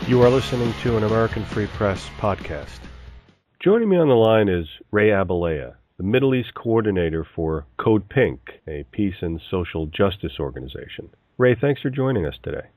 You are listening to an American Free Press podcast. Joining me on the line is Rae Abileah, the Middle East coordinator for CODEPINK, a peace and social justice organization. Rae, thanks for joining us today.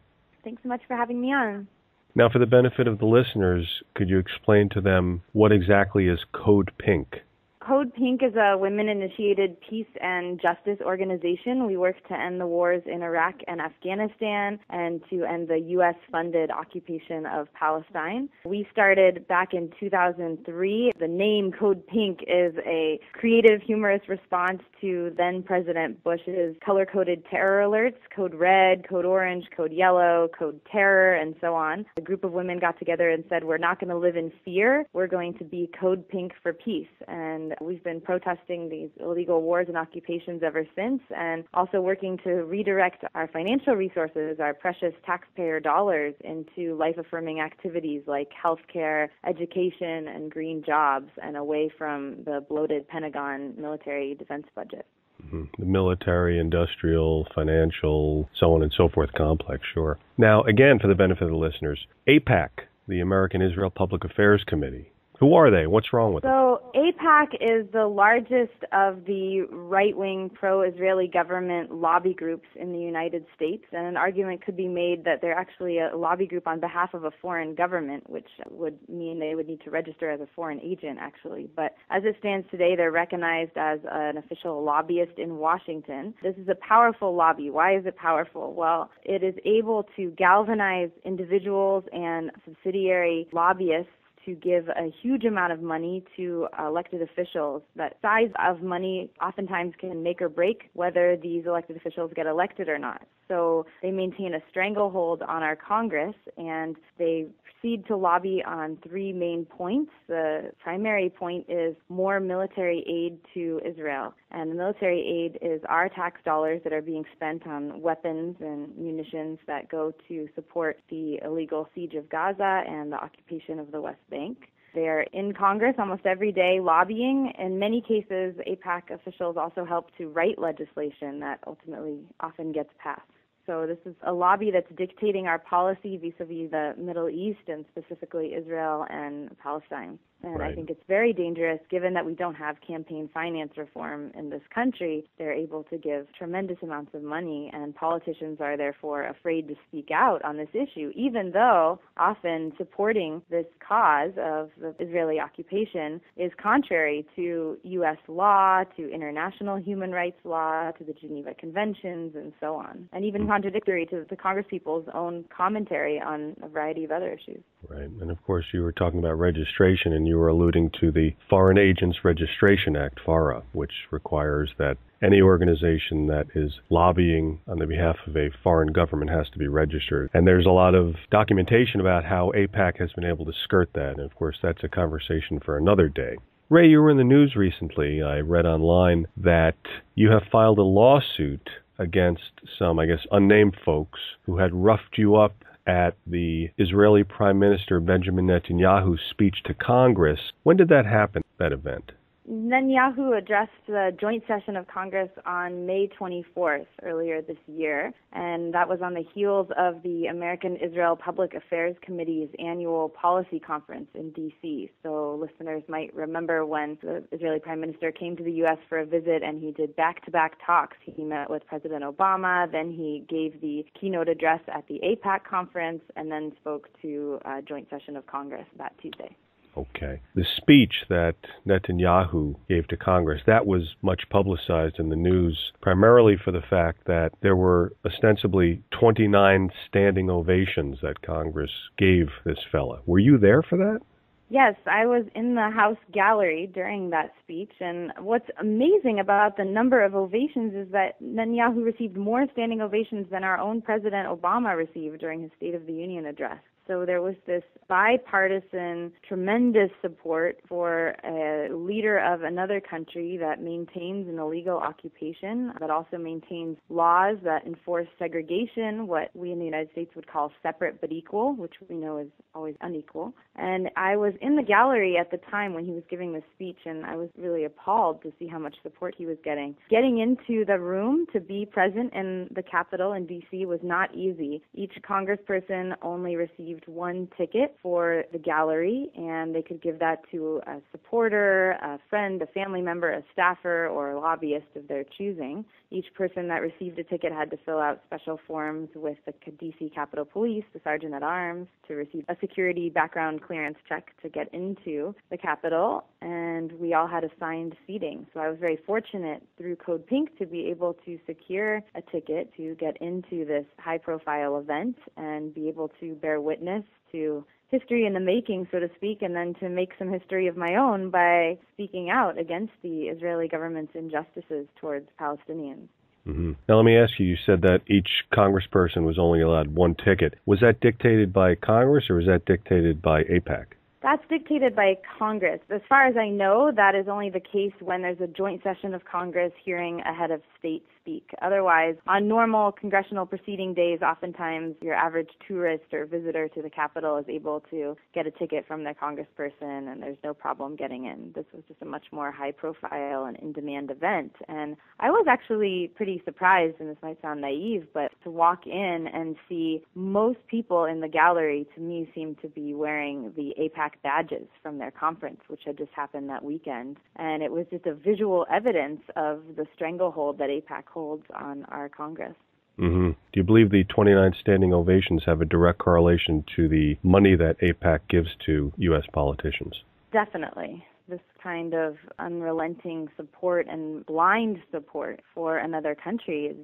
Thanks so much for having me on. Now, for the benefit of the listeners, could you explain to them what exactly is CODEPINK? CODEPINK is a women-initiated peace and justice organization. We work to end the wars in Iraq and Afghanistan and to end the U.S.-funded occupation of Palestine. We started back in 2003. The name CODEPINK is a creative, humorous response to then-President Bush's color-coded terror alerts, Code Red, Code Orange, Code Yellow, Code Terror, and so on. A group of women got together and said, we're not going to live in fear. We're going to be CODEPINK for peace. And we've been protesting these illegal wars and occupations ever since, and also working to redirect our financial resources, our precious taxpayer dollars, into life-affirming activities like healthcare, education, and green jobs, and away from the bloated Pentagon military defense budget. The military, industrial, financial, so on and so forth complex, sure. Now, again, for the benefit of the listeners, AIPAC, the American Israel Public Affairs Committee. Who are they? What's wrong with them? So AIPAC is the largest of the right-wing pro-Israeli government lobby groups in the United States, and an argument could be made that they're actually a lobby group on behalf of a foreign government, which would mean they would need to register as a foreign agent, actually. But as it stands today, they're recognized as an official lobbyist in Washington. This is a powerful lobby. Why is it powerful? Well, it is able to galvanize individuals and subsidiary lobbyists to give a huge amount of money to elected officials. That size of money oftentimes can make or break whether these elected officials get elected or not. So they maintain a stranglehold on our Congress, and they proceed to lobby on three main points. The primary point is more military aid to Israel. And the military aid is our tax dollars that are being spent on weapons and munitions that go to support the illegal siege of Gaza and the occupation of the West Bank. They're in Congress almost every day lobbying. In many cases, AIPAC officials also help to write legislation that ultimately often gets passed. So this is a lobby that's dictating our policy vis-a-vis the Middle East and specifically Israel and Palestine. And Right. I think it's very dangerous given that we don't have campaign finance reform in this country. They're able to give tremendous amounts of money, and politicians are therefore afraid to speak out on this issue, even though often supporting this cause of the Israeli occupation is contrary to U.S. law, to international human rights law, to the Geneva Conventions, and so on, and even contradictory to the Congresspeople's own commentary on a variety of other issues. Right. And of course, you were talking about registration, and you were alluding to the Foreign Agents Registration Act, FARA, which requires that any organization that is lobbying on the behalf of a foreign government has to be registered. And there's a lot of documentation about how AIPAC has been able to skirt that. And of course, that's a conversation for another day. Rae, you were in the news recently. I read online that you have filed a lawsuit against some, unnamed folks who had roughed you up at the Israeli Prime Minister Benjamin Netanyahu's speech to Congress. When did that happen, that event? Netanyahu addressed the joint session of Congress on May 24th earlier this year, and that was on the heels of the American Israel Public Affairs Committee's annual policy conference in D.C. So listeners might remember when the Israeli Prime Minister came to the U.S. for a visit, and he did back-to-back talks. He met with President Obama, then he gave the keynote address at the AIPAC conference, and then spoke to a joint session of Congress that Tuesday. Okay. The speech that Netanyahu gave to Congress, that was much publicized in the news, primarily for the fact that there were ostensibly 29 standing ovations that Congress gave this fella. Were you there for that? Yes, I was in the House gallery during that speech, and what's amazing about the number of ovations is that Netanyahu received more standing ovations than our own President Obama received during his State of the Union address. So there was this bipartisan, tremendous support for a leader of another country that maintains an illegal occupation, that also maintains laws that enforce segregation, what we in the United States would call separate but equal, which we know is always unequal. And I was in the gallery at the time when he was giving this speech, and I was really appalled to see how much support he was getting. Getting into the room to be present in the Capitol in D.C. was not easy. Each congressperson only received received one ticket for the gallery, and they could give that to a supporter, a friend, a family member, a staffer, or a lobbyist of their choosing. Each person that received a ticket had to fill out special forms with the D.C. Capitol Police, the Sergeant at Arms, to receive a security background clearance check to get into the Capitol, and we all had assigned seating. So I was very fortunate through CODEPINK to be able to secure a ticket to get into this high-profile event and be able to bear witness to history in the making, so to speak, and then to make some history of my own by speaking out against the Israeli government's injustices towards Palestinians. Mm-hmm. Now, let me ask you, you said that each congressperson was only allowed one ticket. Was that dictated by Congress or was that dictated by AIPAC? That's dictated by Congress. As far as I know, that is only the case when there's a joint session of Congress hearing a head of state speak. Otherwise, on normal congressional proceeding days, oftentimes your average tourist or visitor to the Capitol is able to get a ticket from their congressperson, and there's no problem getting in. This was just a much more high-profile and in-demand event. And I was actually pretty surprised, and this might sound naive, but to walk in and see most people in the gallery, to me, seemed to be wearing the AIPAC badges from their conference, which had just happened that weekend. And it was just a visual evidence of the stranglehold that AIPAC holds on our Congress. Mm-hmm. Do you believe the 29 standing ovations have a direct correlation to the money that AIPAC gives to U.S. politicians? Definitely. This kind of unrelenting support and blind support for another country is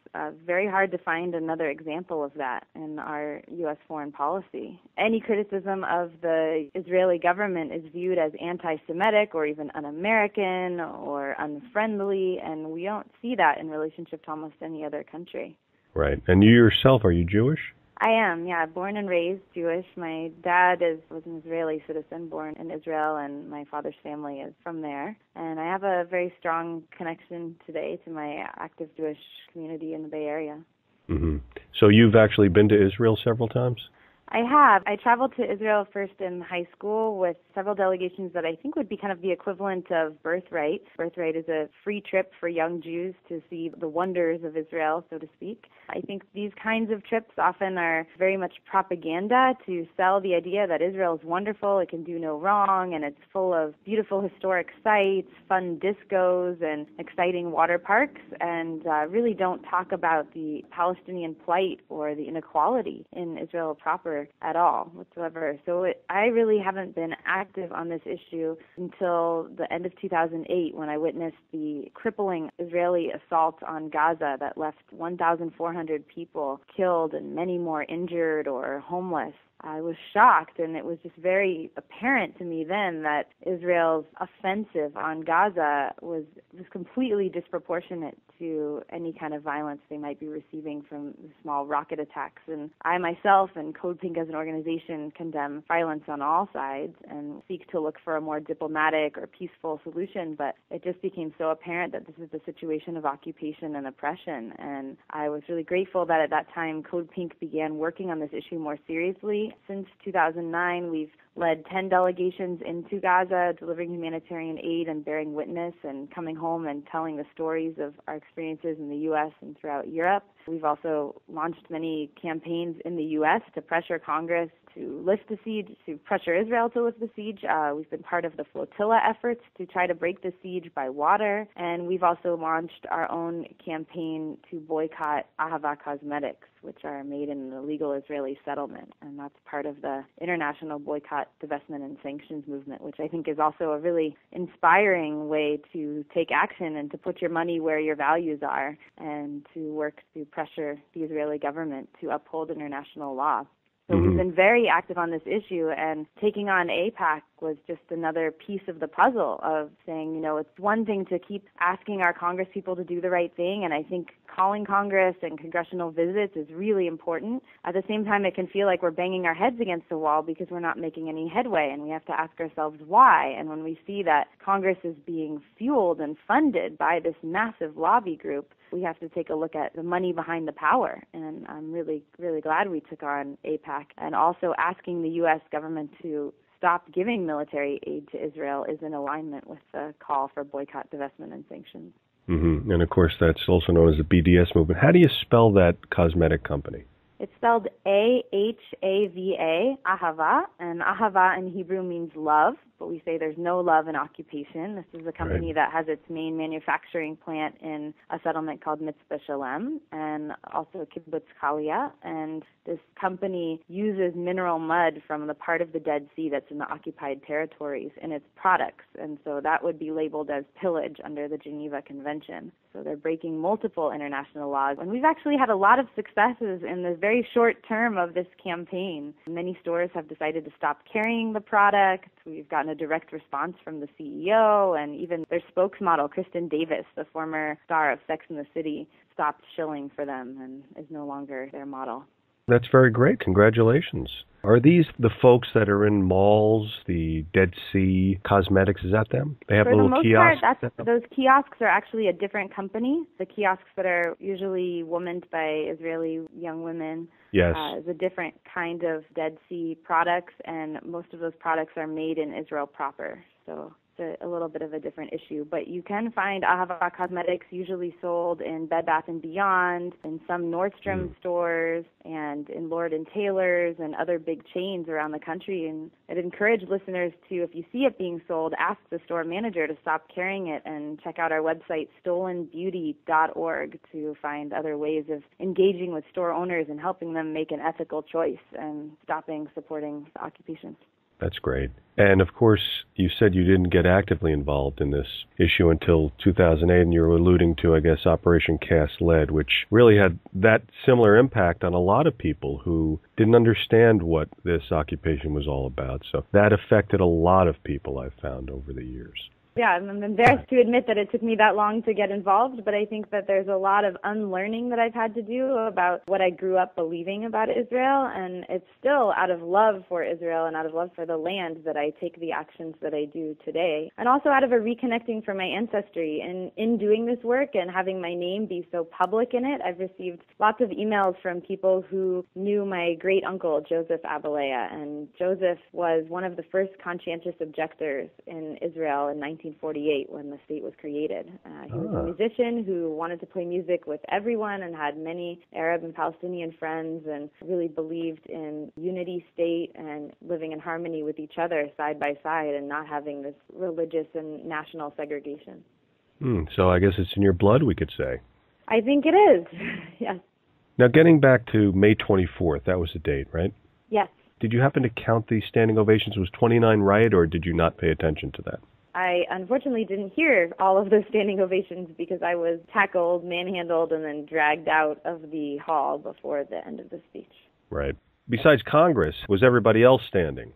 very hard to find another example of that in our U.S. foreign policy. Any criticism of the Israeli government is viewed as anti-Semitic or even un-American or unfriendly, and we don't see that in relationship to almost any other country. Right. And you yourself, are you Jewish? I am, yeah, born and raised Jewish. My dad was an Israeli citizen, born in Israel, and my father's family is from there. And I have a very strong connection today to my active Jewish community in the Bay Area. Mm-hmm. So you've actually been to Israel several times? I have. I traveled to Israel first in high school with several delegations that I think would be kind of the equivalent of Birthright. Birthright is a free trip for young Jews to see the wonders of Israel, so to speak. I think these kinds of trips often are very much propaganda to sell the idea that Israel is wonderful, it can do no wrong, and it's full of beautiful historic sites, fun discos, and exciting water parks, and really don't talk about the Palestinian plight or the inequality in Israel proper at all whatsoever. So I really haven't been active on this issue until the end of 2008 when I witnessed the crippling Israeli assault on Gaza that left 1,400 people killed and many more injured or homeless. I was shocked, and it was just very apparent to me then that Israel's offensive on Gaza was completely disproportionate to any kind of violence they might be receiving from small rocket attacks. And I myself and CODEPINK as an organization condemn violence on all sides and seek to look for a more diplomatic or peaceful solution, but it just became so apparent that this is a situation of occupation and oppression. And I was really grateful that at that time CODEPINK began working on this issue more seriously. Since 2009, we've led 10 delegations into Gaza, delivering humanitarian aid and bearing witness and coming home and telling the stories of our experiences in the U.S. and throughout Europe. We've also launched many campaigns in the U.S. to pressure Congress to lift the siege, to pressure Israel to lift the siege. We've been part of the flotilla efforts to try to break the siege by water, and we've also launched our own campaign to boycott Ahava cosmetics, which are made in an illegal Israeli settlement, and that's part of the international boycott, divestment, and sanctions movement, which I think is also a really inspiring way to take action and to put your money where your values are and to work to pressure the Israeli government to uphold international law. So we've been very active on this issue, and taking on AIPAC was just another piece of the puzzle of saying, it's one thing to keep asking our Congress people to do the right thing, and I think calling Congress and congressional visits is really important. At the same time, it can feel like we're banging our heads against the wall because we're not making any headway, and we have to ask ourselves why. And when we see that Congress is being fueled and funded by this massive lobby group, we have to take a look at the money behind the power. And I'm really, really glad we took on AIPAC. And also asking the U.S. government to stop giving military aid to Israel is in alignment with the call for boycott, divestment, and sanctions. Mm-hmm. And, of course, that's also known as the BDS movement. How do you spell that cosmetic company? It's spelled A-H-A-V-A, ahava, and ahava in Hebrew means love, but we say there's no love in occupation. This is a company that has its main manufacturing plant in a settlement called Mitzvah Shalem and also Kibbutz Kalia, and this company uses mineral mud from the part of the Dead Sea that's in the occupied territories in its products, and so that would be labeled as pillage under the Geneva Convention. So they're breaking multiple international laws, and we've actually had a lot of successes in the very short term of this campaign. Many stores have decided to stop carrying the product. We've gotten a direct response from the CEO, and even their spokesmodel, Kristen Davis, the former star of Sex and the City, stopped shilling for them and is no longer their model. That's very great. Congratulations. Are these the folks that are in malls, the Dead Sea Cosmetics? Is that them? They have little kiosks? For the most part, those kiosks are actually a different company. The kiosks that are usually womaned by Israeli young women is a different kind of Dead Sea products, and most of those products are made in Israel proper. So it's a little bit of a different issue. But you can find Ahava Cosmetics usually sold in Bed Bath & Beyond, in some Nordstrom stores, and in Lord & Taylor's and other big chains around the country. And I'd encourage listeners to, if you see it being sold, ask the store manager to stop carrying it and check out our website, stolenbeauty.org, to find other ways of engaging with store owners and helping them make an ethical choice and stopping supporting the occupations. That's great. And of course, you said you didn't get actively involved in this issue until 2008, and you were alluding to, I guess, Operation Cast Lead, which really had that similar impact on a lot of people who didn't understand what this occupation was all about. So that affected a lot of people, I've found, over the years. Yeah, I'm embarrassed to admit that it took me that long to get involved, but I think that there's a lot of unlearning that I've had to do about what I grew up believing about Israel, and it's still out of love for Israel and out of love for the land that I take the actions that I do today, and also out of a reconnecting from my ancestry. And in doing this work and having my name be so public in it, I've received lots of emails from people who knew my great-uncle, Joseph Abileah, and Joseph was one of the first conscientious objectors in Israel in 1948 when the state was created. He was a musician who wanted to play music with everyone and had many Arab and Palestinian friends and really believed in unity state and living in harmony with each other side by side and not having this religious and national segregation. So I guess it's in your blood, we could say. I think it is, yes. Now, getting back to May 24th, that was the date, right? Yes. Did you happen to count the standing ovations? Was 29 right, or did you not pay attention to that? I unfortunately didn't hear all of those standing ovations because I was tackled, manhandled, and then dragged out of the hall before the end of the speech. Right. Besides Congress, was everybody else standing?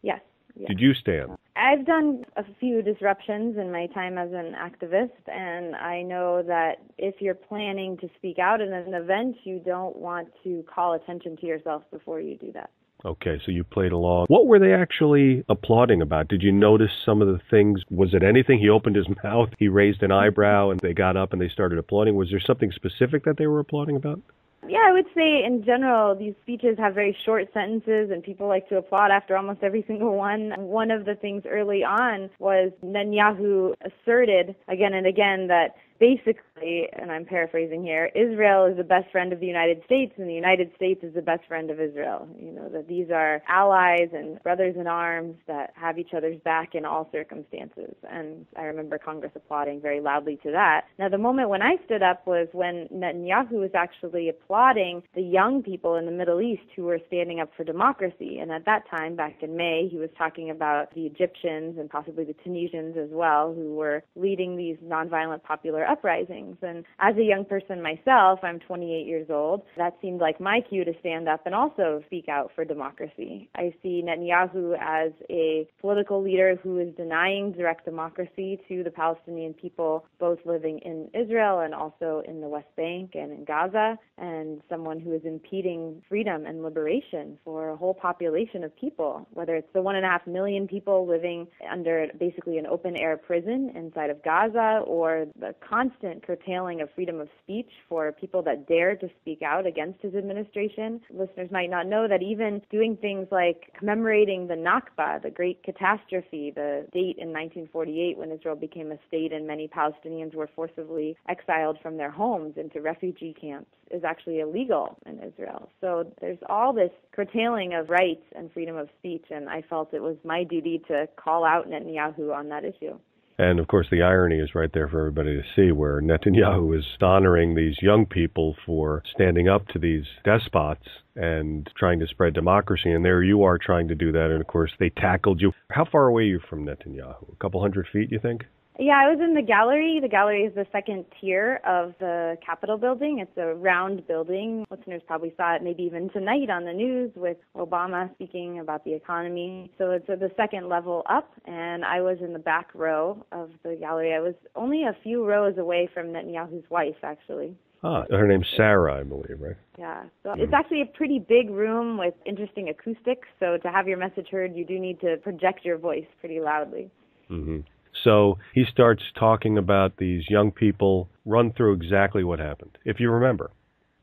Yes. Did you stand? I've done a few disruptions in my time as an activist, and I know that if you're planning to speak out at an event, you don't want to call attention to yourself before you do that. Okay, so you played along. What were they actually applauding about? Did you notice some of the things? Was it anything? He opened his mouth, he raised an eyebrow, and they got up and they started applauding. Was there something specific that they were applauding about? Yeah, I would say in general, these speeches have very short sentences and people like to applaud after almost every single one. One of the things early on was Netanyahu asserted again and again that basically, and I'm paraphrasing here, Israel is the best friend of the United States and the United States is the best friend of Israel. You know, that these are allies and brothers in arms that have each other's back in all circumstances. And I remember Congress applauding very loudly to that. Now, the moment when I stood up was when Netanyahu was actually applauding the young people in the Middle East who were standing up for democracy. And at that time, back in May, he was talking about the Egyptians and possibly the Tunisians as well, who were leading these nonviolent popular uprisings. And as a young person myself, I'm 28 years old, that seemed like my cue to stand up and also speak out for democracy. I see Netanyahu as a political leader who is denying direct democracy to the Palestinian people, both living in Israel and also in the West Bank and in Gaza, and someone who is impeding freedom and liberation for a whole population of people, whether it's the 1.5 million people living under basically an open-air prison inside of Gaza or the constant curtailing of freedom of speech for people that dare to speak out against his administration. Listeners might not know that even doing things like commemorating the Nakba, the great catastrophe, the date in 1948 when Israel became a state and many Palestinians were forcibly exiled from their homes into refugee camps, is actually illegal in Israel. So there's all this curtailing of rights and freedom of speech, and I felt it was my duty to call out Netanyahu on that issue. And, of course, the irony is right there for everybody to see, where Netanyahu is honoring these young people for standing up to these despots and trying to spread democracy. And there you are trying to do that, and, of course, they tackled you. How far away are you from Netanyahu? A couple hundred feet, you think? Yeah, I was in the gallery. The gallery is the second tier of the Capitol building. It's a round building. Listeners probably saw it maybe even tonight on the news with Obama speaking about the economy. So it's the second level up, and I was in the back row of the gallery. I was only a few rows away from Netanyahu's wife, actually. Her name's Sarah, I believe, right? Yeah. So It's actually a pretty big room with interesting acoustics. So to have your message heard, you do need to project your voice pretty loudly. Mm-hmm. So he starts talking about these young people. Run through exactly what happened, if you remember.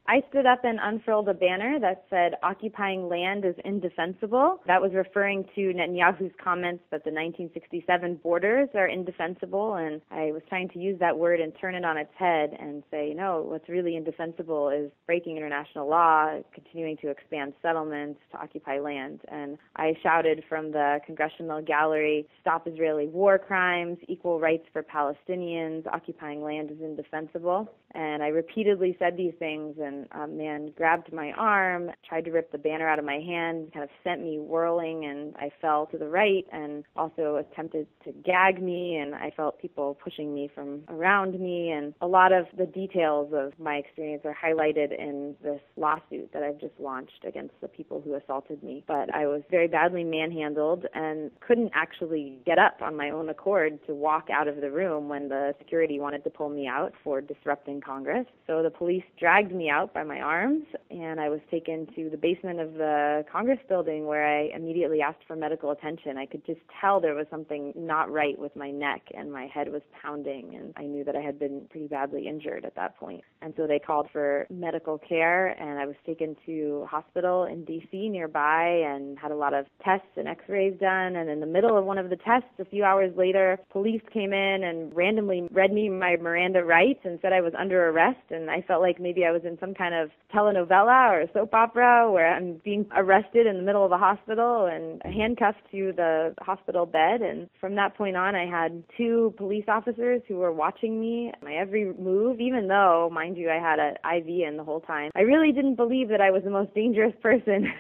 I stood up and unfurled a banner that said, "Occupying land is indefensible." That was referring to Netanyahu's comments that the 1967 borders are indefensible, and I was trying to use that word and turn it on its head and say, no, what's really indefensible is breaking international law, continuing to expand settlements, to occupy land. And I shouted from the congressional gallery, "Stop Israeli war crimes, equal rights for Palestinians, occupying land is indefensible." And I repeatedly said these things, and a man grabbed my arm, tried to rip the banner out of my hand, kind of sent me whirling, and I fell to the right, and also attempted to gag me, and I felt people pushing me from around me. And a lot of the details of my experience are highlighted in this lawsuit that I've just launched against the people who assaulted me. But I was very badly manhandled and couldn't actually get up on my own accord to walk out of the room when the security wanted to pull me out for disrupting Congress. So the police dragged me out by my arms, and I was taken to the basement of the Congress building where I immediately asked for medical attention. I could just tell there was something not right with my neck, and my head was pounding, and I knew that I had been pretty badly injured at that point. And so they called for medical care, and I was taken to a hospital in D.C. nearby and had a lot of tests and x-rays done. And in the middle of one of the tests, a few hours later, police came in and randomly read me my Miranda rights and said I was under arrest, and I felt like maybe I was in some kind of telenovela or soap opera where I'm being arrested in the middle of a hospital and handcuffed to the hospital bed. And from that point on, I had two police officers who were watching me, my every move, even though, mind you, I had an IV in the whole time. I really didn't believe that I was the most dangerous person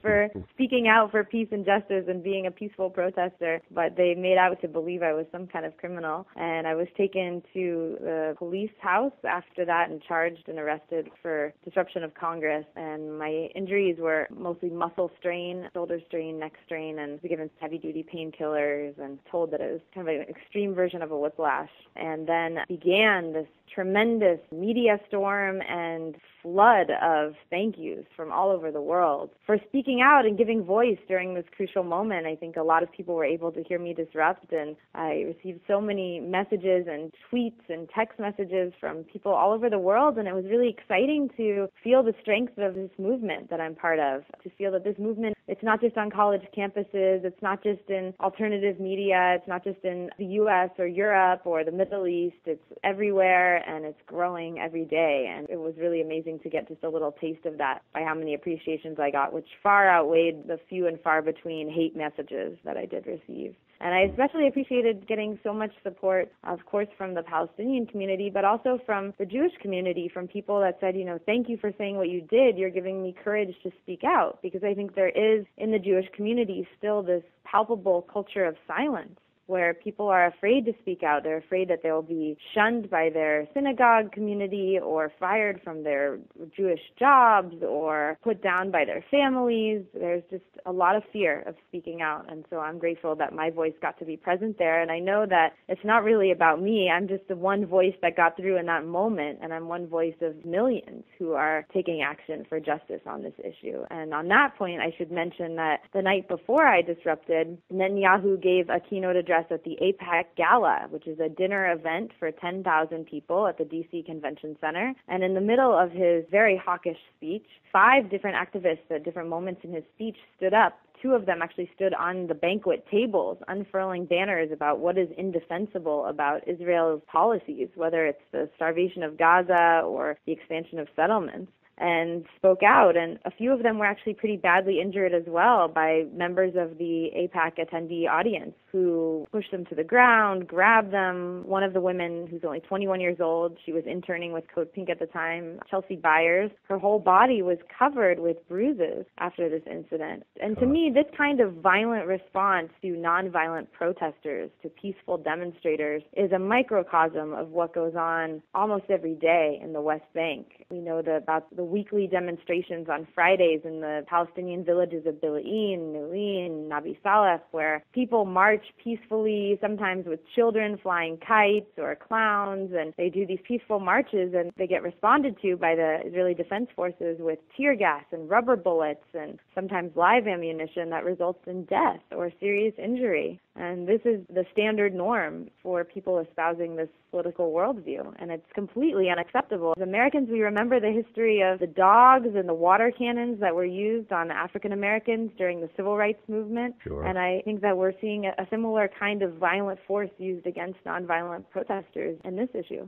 for speaking out for peace and justice and being a peaceful protester, but they made out to believe I was some kind of criminal. And I was taken to the police house after that and charged and arrested for disruption of Congress. And my injuries were mostly muscle strain, shoulder strain, neck strain, and was given heavy-duty painkillers and told that it was kind of an extreme version of a whiplash. And then began this tremendous media storm and flood of thank yous from all over the world for speaking out and giving voice during this crucial moment. I think a lot of people were able to hear me disrupt, and I received so many messages and tweets and text messages from people all over the world, and it was really exciting to feel the strength of this movement that I'm part of, to feel that this movement, it's not just on college campuses, it's not just in alternative media, it's not just in the U.S. or Europe or the Middle East, it's everywhere, and it's growing every day. And it was really amazing to get just a little taste of that by how many appreciations I got, which far outweighed the few and far between hate messages that I did receive. And I especially appreciated getting so much support, of course, from the Palestinian community, but also from the Jewish community, from people that said, thank you for saying what you did. You're giving me courage to speak out. Because I think there is, in the Jewish community, still this palpable culture of silence, where people are afraid to speak out. They're afraid that they'll be shunned by their synagogue community or fired from their Jewish jobs or put down by their families. There's just a lot of fear of speaking out. And so I'm grateful that my voice got to be present there. And I know that it's not really about me. I'm just the one voice that got through in that moment. And I'm one voice of millions who are taking action for justice on this issue. And on that point, I should mention that the night before I disrupted, Netanyahu gave a keynote address address at the AIPAC Gala, which is a dinner event for 10,000 people at the D.C. Convention Center. And in the middle of his very hawkish speech, 5 different activists at different moments in his speech stood up. 2 of them actually stood on the banquet tables, unfurling banners about what is indefensible about Israel's policies, whether it's the starvation of Gaza or the expansion of settlements, and spoke out. And a few of them were actually pretty badly injured as well by members of the AIPAC attendee audience who pushed them to the ground, grabbed them. One of the women, who's only 21 years old, she was interning with CODEPINK at the time, Chelsea Byers, her whole body was covered with bruises after this incident. And to me, this kind of violent response to nonviolent protesters, to peaceful demonstrators, is a microcosm of what goes on almost every day in the West Bank. We know about the weekly demonstrations on Fridays in the Palestinian villages of Bil'in, Nilin, Nabi Saleh, where people march peacefully, sometimes with children flying kites or clowns, and they do these peaceful marches, and they get responded to by the Israeli Defense Forces with tear gas and rubber bullets and sometimes live ammunition that results in death or serious injury. And this is the standard norm for people espousing this political worldview, and it's completely unacceptable. As Americans, we remember the history of the dogs and the water cannons that were used on African Americans during the civil rights movement. Sure. And I think that we're seeing a similar kind of violent force used against nonviolent protesters in this issue.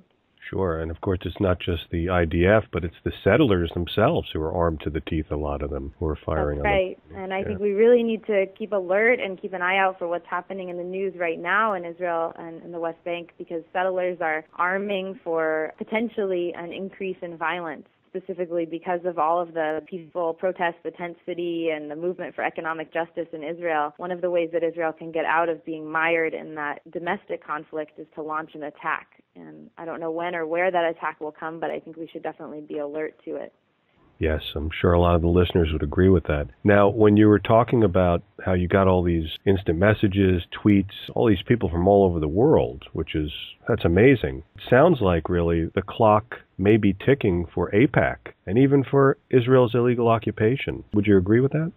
Sure, and of course it's not just the IDF, but it's the settlers themselves who are armed to the teeth, a lot of them, who are firing. That's right, and I think we really need to keep alert and keep an eye out for what's happening in the news right now in Israel and in the West Bank, because settlers are arming for potentially an increase in violence, specifically because of all of the peaceful protests, the tent city, and the movement for economic justice in Israel. One of the ways that Israel can get out of being mired in that domestic conflict is to launch an attack. And I don't know when or where that attack will come, but I think we should definitely be alert to it. Yes, I'm sure a lot of the listeners would agree with that. Now, when you were talking about how you got all these instant messages, tweets, all these people from all over the world, that's amazing. It sounds like really the clock may be ticking for AIPAC and even for Israel's illegal occupation. Would you agree with that?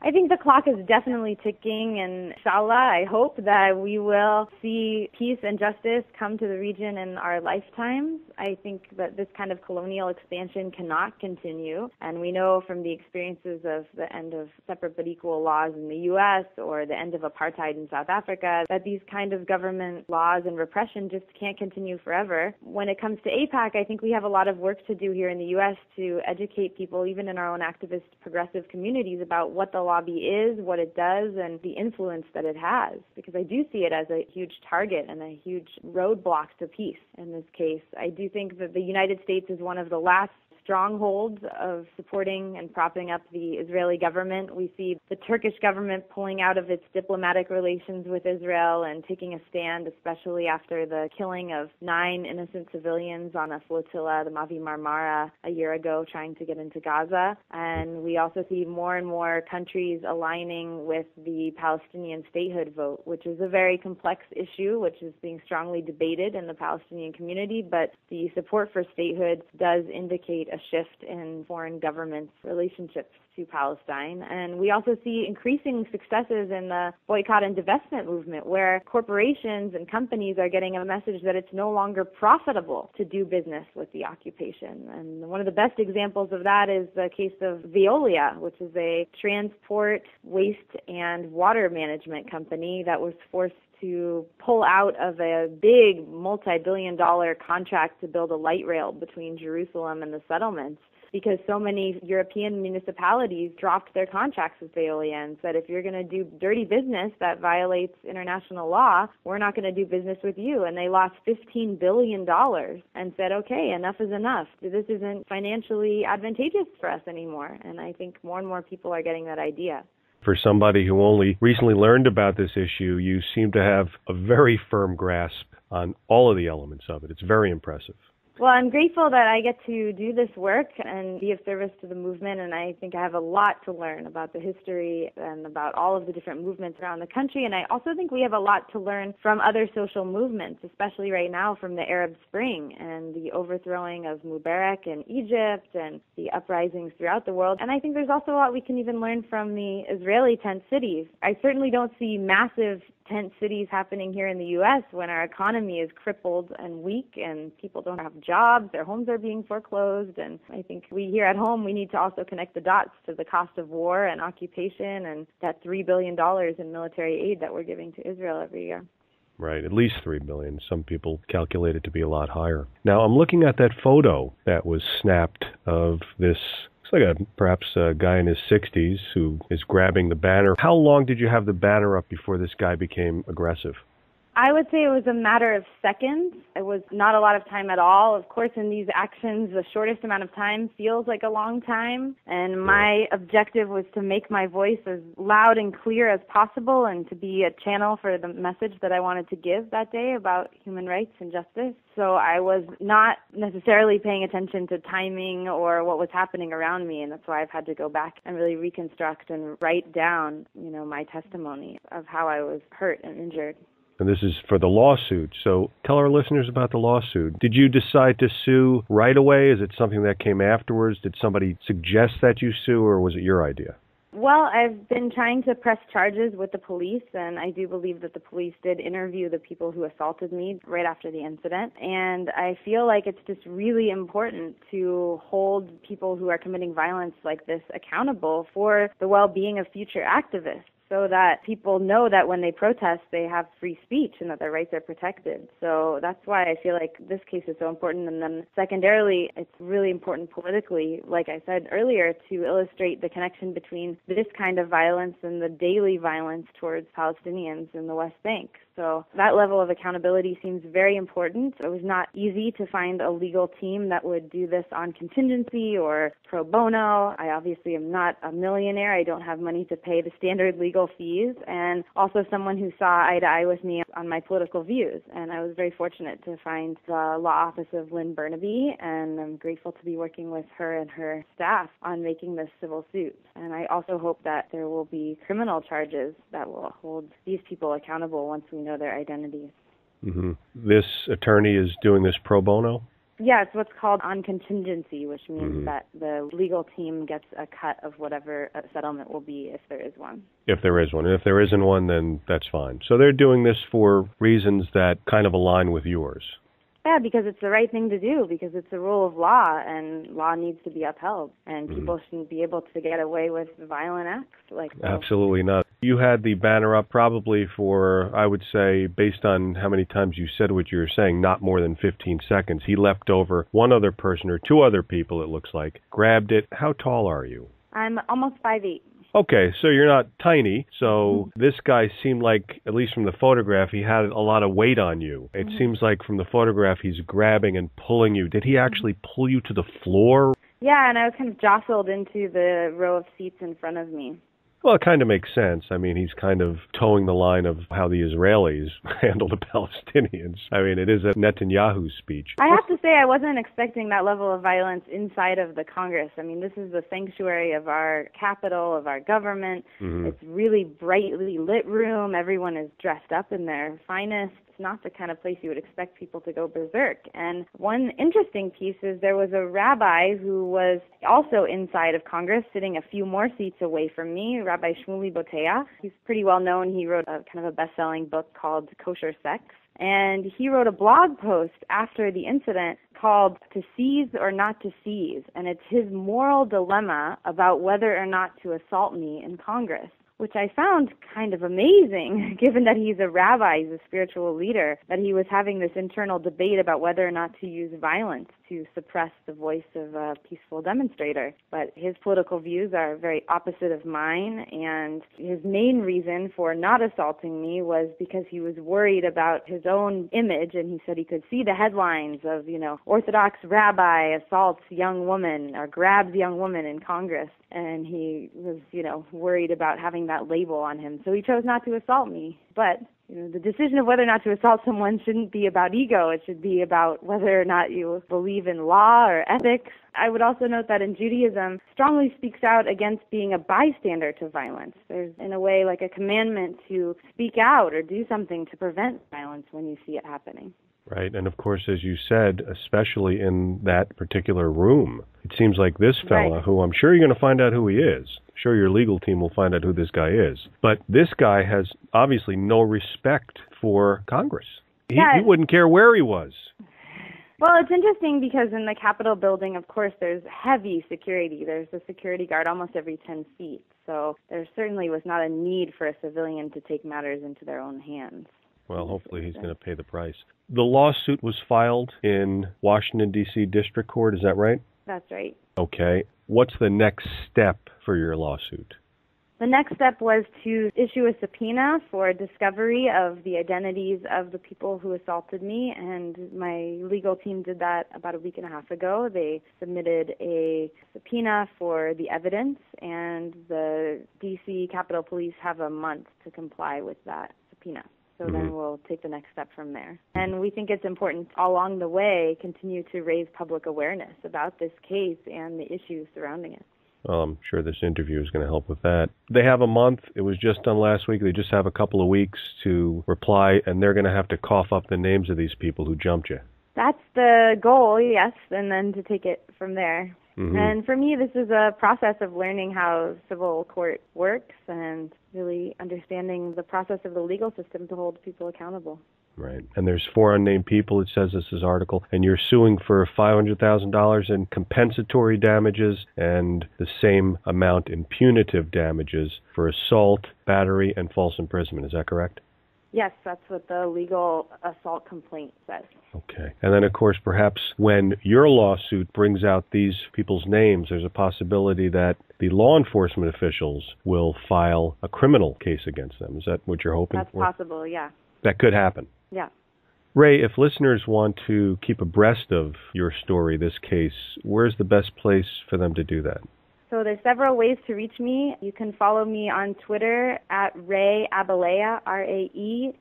I think the clock is definitely ticking, and inshallah, I hope that we will see peace and justice come to the region in our lifetimes. I think that this kind of colonial expansion cannot continue, and we know from the experiences of the end of separate but equal laws in the U.S. or the end of apartheid in South Africa that these kind of government laws and repression just can't continue forever. When it comes to AIPAC, I think we have a lot of work to do here in the U.S. to educate people, even in our own activist progressive communities, about what the lobby is, what it does, and the influence that it has, because I do see it as a huge target and a huge roadblock to peace in this case. I do think that the United States is one of the last strongholds of supporting and propping up the Israeli government. We see the Turkish government pulling out of its diplomatic relations with Israel and taking a stand, especially after the killing of 9 innocent civilians on a flotilla, the Mavi Marmara, a year ago, trying to get into Gaza. And we also see more and more countries aligning with the Palestinian statehood vote, which is a very complex issue, which is being strongly debated in the Palestinian community, but the support for statehood does indicate a shift in foreign governments' relationships to Palestine. And we also see increasing successes in the boycott and divestment movement, where corporations and companies are getting a message that it's no longer profitable to do business with the occupation. And one of the best examples of that is the case of Veolia, which is a transport, waste, and water management company that was forced to pull out of a big multi-billion-dollar contract to build a light rail between Jerusalem and the settlements, because so many European municipalities dropped their contracts with Veolia and said, if you're going to do dirty business that violates international law, we're not going to do business with you. And they lost $15 billion and said, okay, enough is enough. This isn't financially advantageous for us anymore. And I think more and more people are getting that idea. For somebody who only recently learned about this issue, you seem to have a very firm grasp on all of the elements of it. It's very impressive. Well, I'm grateful that I get to do this work and be of service to the movement, and I think I have a lot to learn about the history and about all of the different movements around the country, and I also think we have a lot to learn from other social movements, especially right now from the Arab Spring and the overthrowing of Mubarak in Egypt and the uprisings throughout the world. And I think there's also a lot we can even learn from the Israeli tent cities. I certainly don't see massive tent cities happening here in the U.S. when our economy is crippled and weak and people don't have jobs, their homes are being foreclosed. And I think we here at home, we need to also connect the dots to the cost of war and occupation and that $3 billion in military aid that we're giving to Israel every year. Right, at least $3 billion. Some people calculate it to be a lot higher. Now, I'm looking at that photo that was snapped of this, looks like perhaps a guy in his 60s who is grabbing the banner. How long did you have the banner up before this guy became aggressive? I would say it was a matter of seconds. It was not a lot of time at all. Of course, in these actions, the shortest amount of time feels like a long time. And my objective was to make my voice as loud and clear as possible and to be a channel for the message that I wanted to give that day about human rights and justice. So I was not necessarily paying attention to timing or what was happening around me. And that's why I've had to go back and really reconstruct and write down, my testimony of how I was hurt and injured. And this is for the lawsuit. So tell our listeners about the lawsuit. Did you decide to sue right away? Is it something that came afterwards? Did somebody suggest that you sue, or was it your idea? Well, I've been trying to press charges with the police, and I do believe that the police did interview the people who assaulted me right after the incident. And I feel like it's just really important to hold people who are committing violence like this accountable for the well-being of future activists, so that people know that when they protest, they have free speech and that their rights are protected. So that's why I feel like this case is so important. And then secondarily, it's really important politically, like I said earlier, to illustrate the connection between this kind of violence and the daily violence towards Palestinians in the West Bank. So that level of accountability seems very important. It was not easy to find a legal team that would do this on contingency or pro bono. I obviously am not a millionaire. I don't have money to pay the standard legal fees, and also someone who saw eye to eye with me on my political views. And I was very fortunate to find the law office of Lynn Burnaby, and I'm grateful to be working with her and her staff on making this civil suit. And I also hope that there will be criminal charges that will hold these people accountable once we know their identities. Mm-hmm. This attorney is doing this pro bono? Yeah, it's what's called on contingency, which means that the legal team gets a cut of whatever a settlement will be if there is one. If there is one. And if there isn't one, then that's fine. So they're doing this for reasons that kind of align with yours. Yeah, because it's the right thing to do, because it's a rule of law, and law needs to be upheld, and people shouldn't be able to get away with violent acts like that. Absolutely not. You had the banner up probably for, I would say, based on how many times you said what you were saying, not more than 15 seconds. He left over one other person or two other people, it looks like, grabbed it. How tall are you? I'm almost 5'8". Okay, so you're not tiny. So this guy seemed like, at least from the photograph, he had a lot of weight on you. It seems like from the photograph he's grabbing and pulling you. Did he actually pull you to the floor? Yeah, and I was kind of jostled into the row of seats in front of me. Well, it kind of makes sense. I mean, he's kind of towing the line of how the Israelis handle the Palestinians. I mean, it is a Netanyahu speech. I have to say I wasn't expecting that level of violence inside of the Congress. I mean, this is the sanctuary of our capital, of our government. It's really brightly lit room. Everyone is dressed up in their finest. It's not the kind of place you would expect people to go berserk. And one interesting piece is there was a rabbi who was also inside of Congress, sitting a few more seats away from me, Rabbi Shmuley Boteach. He's pretty well known. He wrote a kind of a best-selling book called Kosher Sex. And he wrote a blog post after the incident called To Seize or Not to Seize. And it's his moral dilemma about whether or not to assault me in Congress, which I found kind of amazing, given that he's a rabbi, he's a spiritual leader, that he was having this internal debate about whether or not to use violence to suppress the voice of a peaceful demonstrator. But his political views are very opposite of mine, and his main reason for not assaulting me was because he was worried about his own image, and he said he could see the headlines of, Orthodox rabbi assaults young woman or grabs young woman in Congress. And he was, worried about having that label on him. So he chose not to assault me. But, the decision of whether or not to assault someone shouldn't be about ego. It should be about whether or not you believe in law or ethics. I would also note that in Judaism, strongly speaks out against being a bystander to violence. There's, in a way, like a commandment to speak out or do something to prevent violence when you see it happening. Right. And of course, as you said, especially in that particular room, It seems like this fella, who I'm sure you're going to find out who he is. I'm sure your legal team will find out who this guy is. But this guy has obviously no respect for Congress. He wouldn't care where he was. Well, it's interesting because in the Capitol building, of course, there's heavy security. There's a security guard almost every 10 feet. So there certainly was not a need for a civilian to take matters into their own hands. Well, hopefully he's going to pay the price. The lawsuit was filed in Washington, D.C. District Court. Is that right? That's right. Okay. What's the next step for your lawsuit? The next step was to issue a subpoena for discovery of the identities of the people who assaulted me, and my legal team did that about a week and a half ago. They submitted a subpoena for the evidence, and the D.C. Capitol Police have a month to comply with that subpoena. So then we'll take the next step from there. And we think it's important along the way continue to raise public awareness about this case and the issues surrounding it. Well, I'm sure this interview is going to help with that. They have a month. It was just done last week. They just have a couple of weeks to reply, and they're going to have to cough up the names of these people who jumped you. That's the goal, yes, and then to take it from there. And for me, this is a process of learning how civil court works and really understanding the process of the legal system to hold people accountable. Right. And there's 4 unnamed people, it says this article, and you're suing for $500,000 in compensatory damages and the same amount in punitive damages for assault, battery, and false imprisonment. Is that correct? Yes, that's what the legal assault complaint says. Okay. And then, of course, perhaps when your lawsuit brings out these people's names, there's a possibility that the law enforcement officials will file a criminal case against them. Is that what you're hoping for? That's possible, yeah. That could happen. Yeah. Rae, if listeners want to keep abreast of your story, this case, where's the best place for them to do that? So there's several ways to reach me. You can follow me on Twitter at Rae Abileah, RaeAbileah,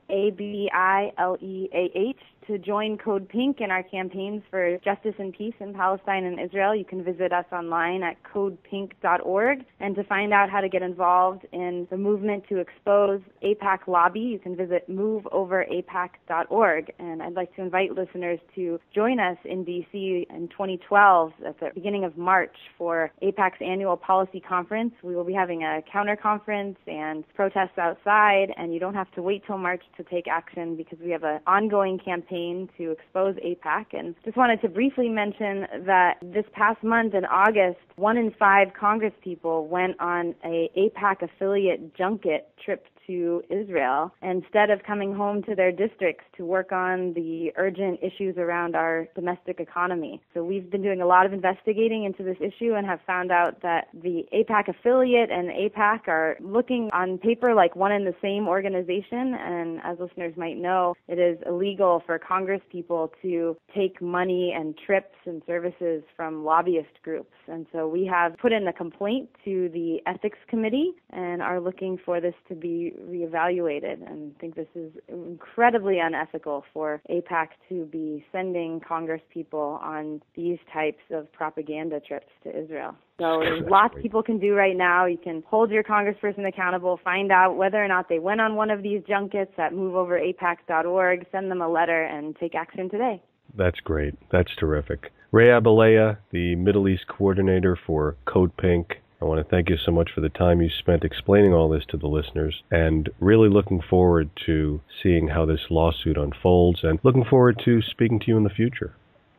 to join CODEPINK in our campaigns for justice and peace in Palestine and Israel. You can visit us online at codepink.org. And to find out how to get involved in the movement to expose AIPAC lobby, you can visit moveoverapac.org. And I'd like to invite listeners to join us in D.C. in 2012 at the beginning of March for AIPAC's annual policy conference. We will be having a counter-conference and protests outside, and you don't have to wait till March to take action because we have an ongoing campaign to expose AIPAC. And just wanted to briefly mention that this past month in August, 1 in 5 congresspeople went on a AIPAC affiliate junket trip to Israel instead of coming home to their districts to work on the urgent issues around our domestic economy. So we've been doing a lot of investigating into this issue and have found out that the AIPAC affiliate and AIPAC are looking on paper like one and the same organization, and as listeners might know, it is illegal for congresspeople to take money and trips and services from lobbyist groups. And so we have put in a complaint to the Ethics Committee and are looking for this to be reevaluated, and think this is incredibly unethical for AIPAC to be sending congresspeople on these types of propaganda trips to Israel. So there's lots people can do right now. You can hold your congressperson accountable, find out whether or not they went on one of these junkets at moveoverapac.org, send them a letter, and take action today. That's great. That's terrific. Rae Abileah, the Middle East coordinator for CODEPINK, I want to thank you so much for the time you spent explaining all this to the listeners, and really looking forward to seeing how this lawsuit unfolds, and looking forward to speaking to you in the future.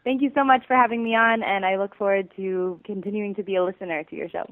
Thank you so much for having me on, and I look forward to continuing to be a listener to your show.